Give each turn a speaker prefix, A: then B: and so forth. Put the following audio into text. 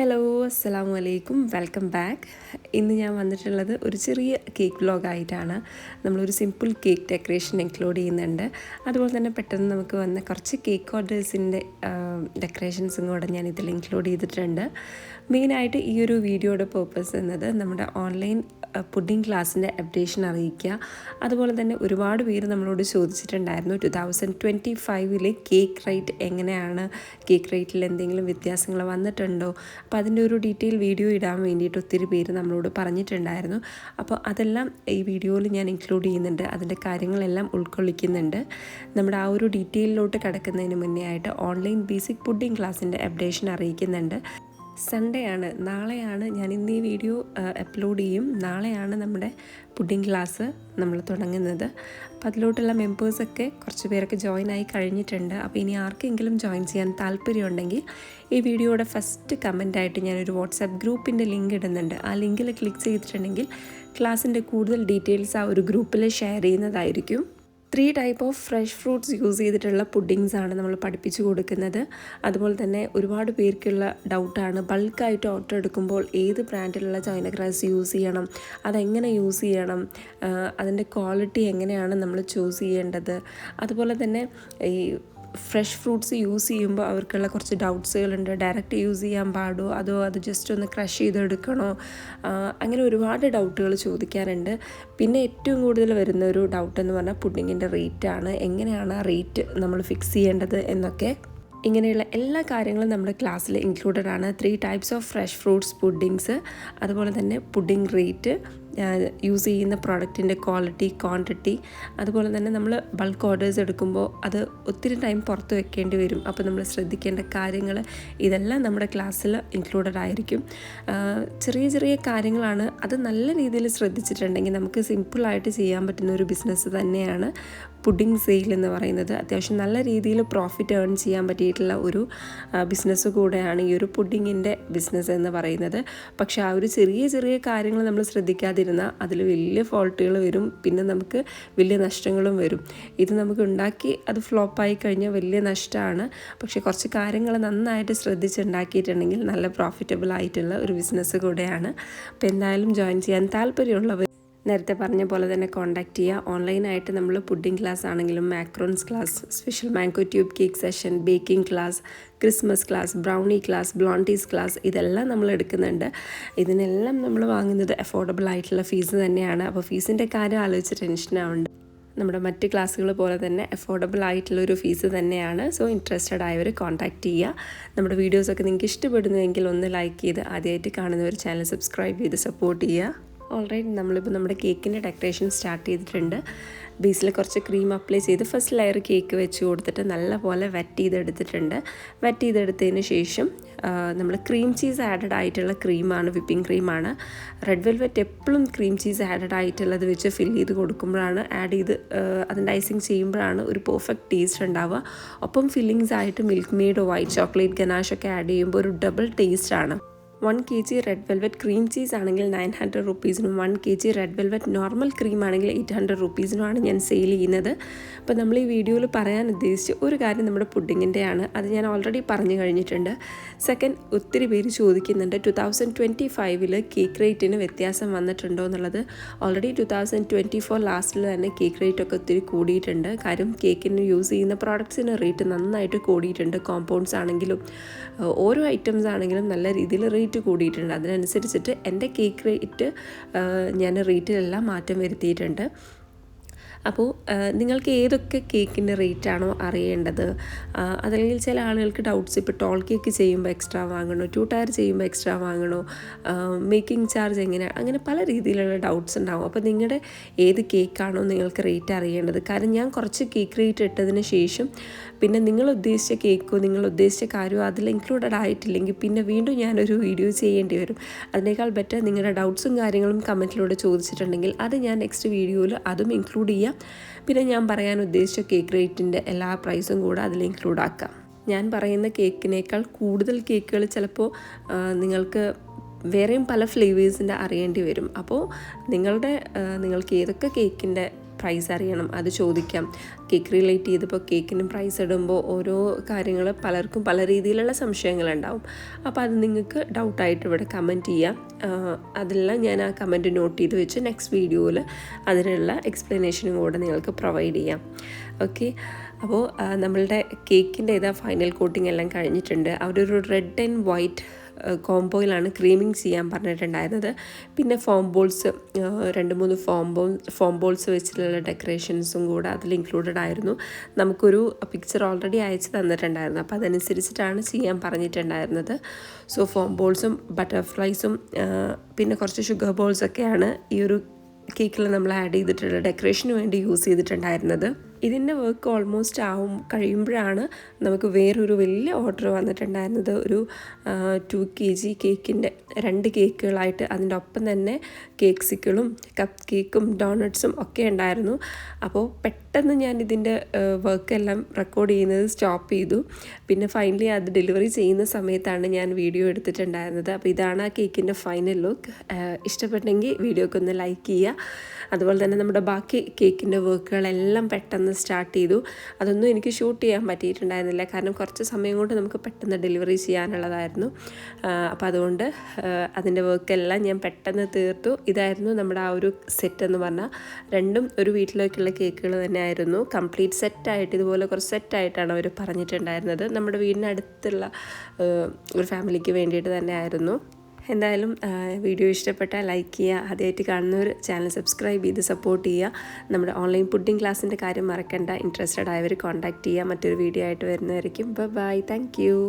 A: Hello അസ്സലാമു അലൈക്കും welcome back. ഇന്ന് ഞാൻ വന്നിട്ടുള്ളത് ഒരു ചെറിയ കേക്ക് വ്ലോഗായിട്ടാണ്. നമ്മളൊരു സിമ്പിൾ കേക്ക് ഡെക്കറേഷൻ ഇൻക്ലൂഡ് ചെയ്യുന്നുണ്ട്. അതുപോലെ തന്നെ പെട്ടെന്ന് നമുക്ക് വന്ന കുറച്ച് കേക്ക് ഓർഡേഴ്സിൻ്റെ ഡെക്കറേഷൻസും കൂടെ ഞാൻ ഇതിൽ ഇൻക്ലൂഡ് ചെയ്തിട്ടുണ്ട്. മെയിനായിട്ട് ഈ ഒരു വീഡിയോയുടെ പേർപ്പസ് എന്നത് നമ്മുടെ ഓൺലൈൻ പുഡിംഗ് ക്ലാസ്സിൻ്റെ അപ്ഡേഷൻ അറിയിക്കുക. അതുപോലെ തന്നെ ഒരുപാട് പേര് നമ്മളോട് ചോദിച്ചിട്ടുണ്ടായിരുന്നു 2025 കേക്ക് റേറ്റ് എങ്ങനെയാണ്, കേക്ക് റേറ്റിൽ എന്തെങ്കിലും വ്യത്യാസങ്ങൾ വന്നിട്ടുണ്ടോ. അപ്പോൾ അതിൻ്റെ ഒരു ഡീറ്റെയിൽ വീഡിയോ ഇടാൻ വേണ്ടിയിട്ട് ഒത്തിരി പേര് നമ്മളോട് പറഞ്ഞിട്ടുണ്ടായിരുന്നു. അപ്പോൾ അതെല്ലാം ഈ വീഡിയോയിൽ ഞാൻ ഇൻക്ലൂഡ് ചെയ്യുന്നുണ്ട്, അതിൻ്റെ കാര്യങ്ങളെല്ലാം ഉൾക്കൊള്ളിക്കുന്നുണ്ട്. നമ്മുടെ ആ ഒരു ഡീറ്റെയിലോട്ട് കിടക്കുന്നതിന് മുന്നേ ആയിട്ട് ഓൺലൈൻ ബേസിക് പുഡിംഗ് ക്ലാസ്സിൻ്റെ അപ്ഡേഷൻ അറിയിക്കുന്നുണ്ട്. സൺഡേ ആണ്, നാളെയാണ് ഞാൻ ഇന്ന് ഈ വീഡിയോ അപ്ലോഡ് ചെയ്യും. നാളെയാണ് നമ്മുടെ പുഡിംഗ് ക്ലാസ് നമ്മൾ തുടങ്ങുന്നത്. അപ്പോൾ അതിലോട്ടുള്ള മെമ്പേഴ്സൊക്കെ കുറച്ച് പേരൊക്കെ ജോയിൻ ആയി കഴിഞ്ഞിട്ടുണ്ട്. അപ്പോൾ ഇനി ആർക്കെങ്കിലും ജോയിൻ ചെയ്യാൻ താല്പര്യമുണ്ടെങ്കിൽ ഈ വീഡിയോയുടെ ഫസ്റ്റ് കമൻറ്റായിട്ട് ഞാനൊരു വാട്സാപ്പ് ഗ്രൂപ്പിൻ്റെ ലിങ്ക് ഇടുന്നുണ്ട്. ആ ലിങ്കിൽ ക്ലിക്ക് ചെയ്തിട്ടുണ്ടെങ്കിൽ ക്ലാസ്സിൻ്റെ കൂടുതൽ ഡീറ്റെയിൽസ് ആ ഒരു ഗ്രൂപ്പിൽ ഷെയർ ചെയ്യുന്നതായിരിക്കും. 3 type of fresh fruits use ചെയ്തിട്ടുള്ള പുഡിങ്സാണ് നമ്മൾ പഠിപ്പിച്ചു കൊടുക്കുന്നത്. അതുപോലെ തന്നെ ഒരുപാട് പേർക്കുള്ള ഡൗട്ടാണ്, ബൾക്കായിട്ട് ഓർഡർ എടുക്കുമ്പോൾ ഏത് ബ്രാൻഡിലുള്ള ചൈന ഗ്രാസ് യൂസ് ചെയ്യണം, അതെങ്ങനെ യൂസ് ചെയ്യണം, അതിൻ്റെ ക്വാളിറ്റി എങ്ങനെയാണ് നമ്മൾ ചൂസ് ചെയ്യേണ്ടത്. അതുപോലെ തന്നെ ഈ ഫ്രഷ് ഫ്രൂട്ട്സ് യൂസ് ചെയ്യുമ്പോൾ അവർക്കുള്ള കുറച്ച് ഡൗട്ട്സുകളുണ്ട്. ഡയറക്റ്റ് യൂസ് ചെയ്യാൻ പാടുമോ, അതോ അത് ജസ്റ്റ് ഒന്ന് ക്രഷ് ചെയ്തെടുക്കണോ, അങ്ങനെ ഒരുപാട് ഡൗട്ടുകൾ ചോദിക്കാറുണ്ട്. പിന്നെ ഏറ്റവും കൂടുതൽ വരുന്ന ഒരു ഡൗട്ട് എന്ന് പറഞ്ഞാൽ പുഡിങ്ങിൻ്റെ റേറ്റാണ്. എങ്ങനെയാണ് ആ റേറ്റ് നമ്മൾ ഫിക്സ് ചെയ്യേണ്ടത് എന്നൊക്കെ. ഇങ്ങനെയുള്ള എല്ലാ കാര്യങ്ങളും നമ്മുടെ ക്ലാസ്സിൽ ഇൻക്ലൂഡഡ് ആണ്. 3 types of fresh fruits puddings, അതുപോലെ തന്നെ പുഡിംഗ് റേറ്റ്, യൂസ് ചെയ്യുന്ന പ്രോഡക്റ്റിൻ്റെ ക്വാളിറ്റി, ക്വാണ്ടിറ്റി, അതുപോലെ തന്നെ നമ്മൾ ബൾക്ക് ഓർഡേഴ്സ് എടുക്കുമ്പോൾ അത് ഒത്തിരി ടൈം പുറത്ത് വെക്കേണ്ടി വരും. അപ്പോൾ നമ്മൾ ശ്രദ്ധിക്കേണ്ട കാര്യങ്ങൾ ഇതെല്ലാം നമ്മുടെ ക്ലാസ്സിൽ ഇൻക്ലൂഡഡ് ആയിരിക്കും. ചെറിയ ചെറിയ കാര്യങ്ങളാണ്, അത് നല്ല രീതിയിൽ ശ്രദ്ധിച്ചിട്ടുണ്ടെങ്കിൽ നമുക്ക് സിമ്പിളായിട്ട് ചെയ്യാൻ പറ്റുന്ന ഒരു ബിസിനസ് തന്നെയാണ് പുഡിംഗ് സെയിൽ എന്ന് പറയുന്നത്. അത്യാവശ്യം നല്ല രീതിയിൽ പ്രോഫിറ്റ് ഏൺ ചെയ്യാൻ പറ്റിയിട്ടുള്ള ഒരു ബിസിനസ് കൂടെയാണ് ഈ ഒരു പുഡിങ്ങിൻ്റെ ബിസിനസ് എന്ന് പറയുന്നത്. പക്ഷേ ആ ഒരു ചെറിയ ചെറിയ കാര്യങ്ങൾ നമ്മൾ ശ്രദ്ധിക്കാതിരുന്നാൽ അതിൽ വലിയ ഫോൾട്ടുകൾ വരും, പിന്നെ നമുക്ക് വലിയ നഷ്ടങ്ങളും വരും. ഇത് നമുക്ക് ഉണ്ടാക്കി അത് ഫ്ലോപ്പായി കഴിഞ്ഞാൽ വലിയ നഷ്ടമാണ്. പക്ഷേ കുറച്ച് കാര്യങ്ങൾ നന്നായിട്ട് ശ്രദ്ധിച്ചുണ്ടാക്കിയിട്ടുണ്ടെങ്കിൽ നല്ല പ്രോഫിറ്റബിൾ ആയിട്ടുള്ള ഒരു ബിസിനസ് കൂടെയാണ്. അപ്പോൾ എന്തായാലും ജോയിൻ ചെയ്യാൻ താല്പര്യമുള്ളവർ നേരത്തെ പറഞ്ഞ പോലെ തന്നെ കോൺടാക്റ്റ് ചെയ്യുക. ഓൺലൈനായിട്ട് നമ്മൾ പുഡിംഗ് ക്ലാസ് ആണെങ്കിലും macarons class, special mango tube cake session, baking class, Christmas class, brownie class, blondies class, ഇതെല്ലാം നമ്മൾ എടുക്കുന്നുണ്ട്. ഇതിനെല്ലാം നമ്മൾ വാങ്ങുന്നത് അഫോർഡബിൾ ആയിട്ടുള്ള ഫീസ് തന്നെയാണ്. അപ്പോൾ ഫീസിൻ്റെ കാര്യം ആലോചിച്ച് ടെൻഷനാവുണ്ട്. നമ്മുടെ മറ്റ് ക്ലാസ്സുകൾ പോലെ തന്നെ അഫോർഡബിൾ ആയിട്ടുള്ളൊരു ഫീസ് തന്നെയാണ്. സോ ഇൻട്രസ്റ്റഡ് ആയവർ കോൺടാക്റ്റ് ചെയ്യുക. നമ്മുടെ വീഡിയോസൊക്കെ നിങ്ങൾക്ക് ഇഷ്ടപ്പെടുന്നുവെങ്കിൽ ഒന്ന് ലൈക്ക് ചെയ്ത്, ആദ്യമായിട്ട് കാണുന്നവർ ചാനൽ സബ്സ്ക്രൈബ് ചെയ്ത് സപ്പോർട്ട് ചെയ്യുക. ഓൾറൈറ്റ്, നമ്മളിപ്പോൾ നമ്മുടെ കേക്കിൻ്റെ ഡെക്കറേഷൻ സ്റ്റാർട്ട് ചെയ്തിട്ടുണ്ട്. ബേസിൽ കുറച്ച് ക്രീം അപ്ലൈ ചെയ്ത് ഫസ്റ്റ് ലെയർ കേക്ക് വെച്ച് കൊടുത്തിട്ട് നല്ലപോലെ വെറ്റ് ചെയ്തെടുത്തിട്ടുണ്ട്. വെറ്റ് ചെയ്തെടുത്തതിന് ശേഷം നമ്മൾ ക്രീം ചീസ് ആഡഡ് ആയിട്ടുള്ള ക്രീമാണ്, വിപ്പിംഗ് ക്രീമാണ്. റെഡ് വെൽവെറ്റ് എപ്പോഴും ക്രീം ചീസ് ആഡഡ് ആയിട്ടുള്ളത് വെച്ച് ഫില്ല് ചെയ്ത് കൊടുക്കുമ്പോഴാണ്, ആഡ് ചെയ്ത് അതിൻ്റെ ഐസിങ് ചെയ്യുമ്പോഴാണ് ഒരു പെർഫെക്റ്റ് ടേസ്റ്റ് ഉണ്ടാവുക. ഒപ്പം ഫില്ലിങ്സ് ആയിട്ട് മിൽക്ക് മെയ്ഡോ വൈറ്റ് ചോക്ലേറ്റ് ഗനാഷൊക്കെ ആഡ് ചെയ്യുമ്പോൾ ഒരു ഡബിൾ ടേസ്റ്റാണ്. 1 kg red velvet cream cheese ആണെങ്കിൽ 900 റുപ്പീസിനും 1 kg red velvet normal cream ആണെങ്കിൽ 800 റുപ്പീസിനുമാണ് ഞാൻ സെയിൽ ചെയ്യുന്നത്. അപ്പോൾ നമ്മൾ ഈ വീഡിയോയിൽ പറയാൻ ഉദ്ദേശിച്ച ഒരു കാര്യം നമ്മുടെ പുഡിങ്ങിൻ്റെയാണ്. അത് ഞാൻ ഓൾറെഡി പറഞ്ഞു കഴിഞ്ഞിട്ടുണ്ട്. സെക്കൻഡ്, ഒത്തിരി പേര് ചോദിക്കുന്നുണ്ട് 2025 കേക്ക് റേറ്റിന് വ്യത്യാസം വന്നിട്ടുണ്ടോ എന്നുള്ളത്. ഓൾറെഡി 2024 ലാസ്റ്റിൽ തന്നെ കേക്ക് റേറ്റൊക്കെ ഒത്തിരി കൂടിയിട്ടുണ്ട്. കാര്യം കേക്കിന് യൂസ് ചെയ്യുന്ന പ്രോഡക്ട്സിന് റേറ്റ് നന്നായിട്ട് കൂടിയിട്ടുണ്ട്. കോമ്പൗണ്ട്സ് ആണെങ്കിലും ഓരോ ഐറ്റംസ് ആണെങ്കിലും നല്ല രീതിയിൽ റേറ്റ് കൂടിയിട്ടുണ്ട്. അതിനനുസരിച്ചിട്ട് എൻ്റെ കേക്ക് റേറ്റ് ഞാൻ റേറ്റിലെല്ലാം മാറ്റം വരുത്തിയിട്ടുണ്ട്. അപ്പോൾ നിങ്ങൾക്ക് ഏതൊക്കെ കേക്കിൻ്റെ റേറ്റാണോ അറിയേണ്ടത്, അതല്ലെങ്കിൽ ചില ആളുകൾക്ക് ഡൗട്ട്സ്, ഇപ്പോൾ ടോൾ കേക്ക് ചെയ്യുമ്പോൾ എക്സ്ട്രാ വാങ്ങണോ, 2 ടയർ ചെയ്യുമ്പോൾ എക്സ്ട്രാ വാങ്ങണോ, മേക്കിംഗ് ചാർജ് എങ്ങനെയാണ്, അങ്ങനെ പല രീതിയിലുള്ള ഡൗട്ട്സ് ഉണ്ടാവും. അപ്പോൾ നിങ്ങളുടെ ഏത് കേക്കാണോ നിങ്ങൾക്ക് റേറ്റ് അറിയേണ്ടത്. കാരണം ഞാൻ കുറച്ച് കേക്ക് റേറ്റ് ഇട്ടതിന് ശേഷം പിന്നെ നിങ്ങൾ ഉദ്ദേശിച്ച കേക്കോ നിങ്ങൾ ഉദ്ദേശിച്ച കാര്യമോ അതിൽ ഇൻക്ലൂഡഡ് ആയിട്ടില്ലെങ്കിൽ പിന്നെ വീണ്ടും ഞാനൊരു വീഡിയോ ചെയ്യേണ്ടി വരും. അതിനേക്കാൾ ബെറ്റർ നിങ്ങളുടെ ഡൗട്ട്സും കാര്യങ്ങളും കമൻറ്റിലൂടെ ചോദിച്ചിട്ടുണ്ടെങ്കിൽ അത് ഞാൻ നെക്സ്റ്റ് വീഡിയോയിൽ അതും ഇൻക്ലൂഡ് ചെയ്യാം. പിന്നെ ഞാൻ പറയാൻ ഉദ്ദേശിച്ച കേക്ക് റേറ്റിൻ്റെ എല്ലാ പ്രൈസും കൂടെ അതിൽ ഇൻക്ലൂഡ് ആക്കാം. ഞാൻ പറയുന്ന കേക്കിനേക്കാൾ കൂടുതൽ കേക്കുകൾ ചിലപ്പോൾ നിങ്ങൾക്ക് വേറെയും പല ഫ്ലേവേഴ്സിൻ്റെ അറിയേണ്ടി വരും. അപ്പോൾ നിങ്ങൾക്ക് ഏതൊക്കെ കേക്കിൻ്റെ പ്രൈസ് അറിയണം, അത് ചോദിക്കാം. കേക്ക് റിലേറ്റ് ചെയ്തപ്പോൾ കേക്കിന് പ്രൈസ് ഇടുമ്പോൾ ഓരോ കാര്യങ്ങൾ പലർക്കും പല രീതിയിലുള്ള സംശയങ്ങളുണ്ടാവും. അപ്പോൾ അത് നിങ്ങൾക്ക് ഡൗട്ടായിട്ട് ഇവിടെ കമൻറ്റ് ചെയ്യാം. അതെല്ലാം ഞാൻ ആ കമൻറ്റ് നോട്ട് ചെയ്ത് വെച്ച് നെക്സ്റ്റ് വീഡിയോയിൽ അതിനുള്ള എക്സ്പ്ലനേഷനും കൂടെ നിങ്ങൾക്ക് പ്രൊവൈഡ് ചെയ്യാം. ഓക്കെ, അപ്പോൾ നമ്മളുടെ കേക്കിൻ്റെ ഫൈനൽ കോട്ടിംഗ് എല്ലാം കഴിഞ്ഞിട്ടുണ്ട്. അവരൊരു റെഡ് ആൻഡ് വൈറ്റ് കോംബോയിലാണ് ക്രീമിങ് ചെയ്യാൻ പറഞ്ഞിട്ടുണ്ടായിരുന്നത്. പിന്നെ ഫോം ബോൾസ് 2-3 ഫോം ബോൾസ് വെച്ചിട്ടുള്ള ഡെക്കറേഷൻസും കൂടെ അതിൽ ഇൻക്ലൂഡഡ് ആയിരുന്നു. നമുക്കൊരു പിക്ചർ ഓൾറെഡി അയച്ച് തന്നിട്ടുണ്ടായിരുന്നു, അപ്പോൾ അതനുസരിച്ചിട്ടാണ് ചെയ്യാൻ പറഞ്ഞിട്ടുണ്ടായിരുന്നത്. സോ ഫോം ബോൾസും ബട്ടർഫ്ലൈസും പിന്നെ കുറച്ച് ഷുഗർ ബോൾസൊക്കെയാണ് ഈ ഒരു കേക്കിൽ നമ്മൾ ആഡ് ചെയ്തിട്ടുള്ള ഡെക്കറേഷന് വേണ്ടി യൂസ് ചെയ്തിട്ടുണ്ടായിരുന്നത്. ഇതിൻ്റെ വർക്ക് ഓൾമോസ്റ്റ് കഴിയുമ്പോഴാണ് നമുക്ക് വേറൊരു വലിയ ഓർഡർ വന്നിട്ടുണ്ടായിരുന്നത്. ഒരു 2 kg കേക്കിൻ്റെ 2 കേക്കുകളായിട്ട് അതിൻ്റെ ഒപ്പം തന്നെ കേക്ക്സിക്കളും കപ്പ് കേക്കും ഡോണട്ട്സും ഒക്കെ ഉണ്ടായിരുന്നു. അപ്പോൾ പെട്ടെന്ന് ഞാൻ ഇതിൻ്റെ വർക്കെല്ലാം റെക്കോർഡ് ചെയ്യുന്നത് സ്റ്റോപ്പ് ചെയ്തു. പിന്നെ ഫൈനലി അത് ഡെലിവറി ചെയ്യുന്ന സമയത്താണ് ഞാൻ വീഡിയോ എടുത്തിട്ടുണ്ടായിരുന്നത്. അപ്പോൾ ഇതാണ് ആ കേക്കിൻ്റെ ഫൈനൽ ലുക്ക്. ഇഷ്ടപ്പെട്ടെങ്കിൽ വീഡിയോക്ക് ഒന്ന് ലൈക്ക് ചെയ്യുക. അതുപോലെ തന്നെ നമ്മുടെ ബാക്കി കേക്കിൻ്റെ വർക്കുകളെല്ലാം പെട്ടെന്ന് സ്റ്റാർട്ട് ചെയ്തു. അതൊന്നും എനിക്ക് ഷൂട്ട് ചെയ്യാൻ പറ്റിയിട്ടുണ്ടായിരുന്നില്ല, കാരണം കുറച്ച് സമയം കൊണ്ട് നമുക്ക് പെട്ടെന്ന് ഡെലിവറി ചെയ്യാനുള്ളതായിരുന്നു. അപ്പോൾ അതുകൊണ്ട് അതിൻ്റെ വർക്കെല്ലാം ഞാൻ പെട്ടെന്ന് തീർത്തു. ഇതായിരുന്നു നമ്മുടെ ആ ഒരു സെറ്റ് എന്ന് പറഞ്ഞാൽ. രണ്ടും ഒരു വീട്ടിലേക്കുള്ള കേക്കുകൾ തന്നെയായിരുന്നു. കംപ്ലീറ്റ് സെറ്റായിട്ട് ഇതുപോലെ കുറച്ച് സെറ്റായിട്ടാണ് അവർ പറഞ്ഞിട്ടുണ്ടായിരുന്നത്. നമ്മുടെ വീടിനടുത്തുള്ള ഒരു ഫാമിലിക്ക് വേണ്ടിയിട്ട് തന്നെയായിരുന്നു. എന്തായാലും വീഡിയോ ഇഷ്ടപ്പെട്ടാൽ ലൈക്ക് ചെയ്യുക. ആദ്യമായിട്ട് കാണുന്നവർ ചാനൽ സബ്സ്ക്രൈബ് ചെയ്ത് സപ്പോർട്ട് ചെയ്യുക. നമ്മുടെ ഓൺലൈൻ പുഡിംഗ് ക്ലാസ്സിൻ്റെ കാര്യം മറക്കണ്ട. ഇൻട്രസ്റ്റഡ് ആയവർ കോൺടാക്റ്റ് ചെയ്യുക. മറ്റൊരു വീഡിയോ ആയിട്ട് വരുന്നതായിരിക്കും. Bye, thank U.